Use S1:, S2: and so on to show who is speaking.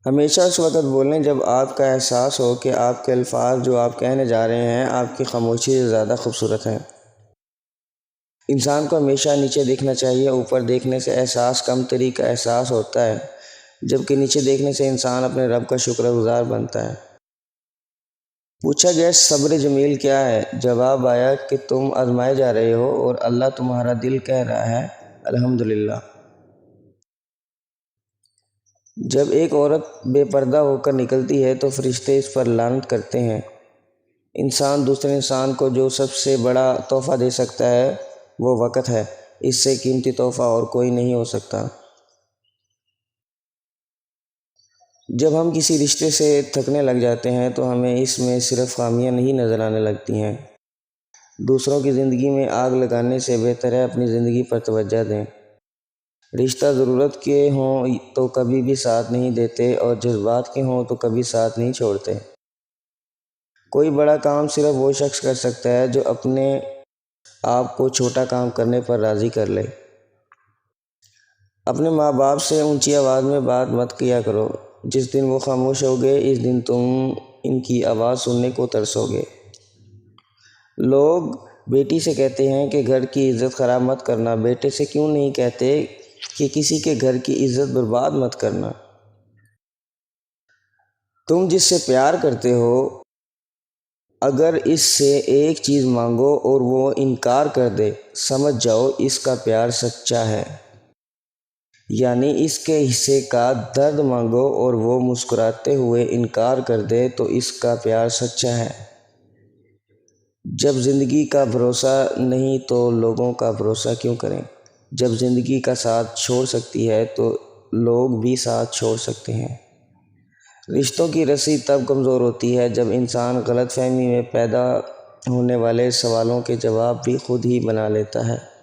S1: ہمیشہ اس وقت بولیں جب آپ کا احساس ہو کہ آپ کے الفاظ جو آپ کہنے جا رہے ہیں آپ کی خاموشی سے زیادہ خوبصورت ہیں۔ انسان کو ہمیشہ نیچے دیکھنا چاہیے۔ اوپر دیکھنے سے احساس کم تری کا احساس ہوتا ہے، جبکہ نیچے دیکھنے سے انسان اپنے رب کا شکر گزار بنتا ہے۔ پوچھا گیا صبر جمیل کیا ہے؟ جواب آیا کہ تم آزمائے جا رہے ہو اور اللہ تمہارا دل کہہ رہا ہے الحمدللہ۔ جب ایک عورت بے پردہ ہو کر نکلتی ہے تو فرشتے اس پر لعنت کرتے ہیں۔ انسان دوسرے انسان کو جو سب سے بڑا تحفہ دے سکتا ہے وہ وقت ہے۔ اس سے قیمتی تحفہ اور کوئی نہیں ہو سکتا۔ جب ہم کسی رشتے سے تھکنے لگ جاتے ہیں تو ہمیں اس میں صرف خامیاں نہیں نظر آنے لگتی ہیں۔ دوسروں کی زندگی میں آگ لگانے سے بہتر ہے اپنی زندگی پر توجہ دیں۔ رشتہ ضرورت کے ہوں تو کبھی بھی ساتھ نہیں دیتے اور جذبات کے ہوں تو کبھی ساتھ نہیں چھوڑتے۔ کوئی بڑا کام صرف وہ شخص کر سکتا ہے جو اپنے آپ کو چھوٹا کام کرنے پر راضی کر لے۔ اپنے ماں باپ سے اونچی آواز میں بات مت کیا کرو۔ جس دن وہ خاموش ہو گئے اس دن تم ان کی آواز سننے کو ترسو گے۔ لوگ بیٹی سے کہتے ہیں کہ گھر کی عزت خراب مت کرنا، بیٹے سے کیوں نہیں کہتے کہ کسی کے گھر کی عزت برباد مت کرنا؟ تم جس سے پیار کرتے ہو اگر اس سے ایک چیز مانگو اور وہ انکار کر دے، سمجھ جاؤ اس کا پیار سچا ہے۔ یعنی اس کے حصے کا درد مانگو اور وہ مسکراتے ہوئے انکار کر دے تو اس کا پیار سچا ہے۔ جب زندگی کا بھروسہ نہیں تو لوگوں کا بھروسہ کیوں کریں؟ جب زندگی کا ساتھ چھوڑ سکتی ہے تو لوگ بھی ساتھ چھوڑ سکتے ہیں۔ رشتوں کی رسی تب کمزور ہوتی ہے جب انسان غلط فہمی میں پیدا ہونے والے سوالوں کے جواب بھی خود ہی بنا لیتا ہے۔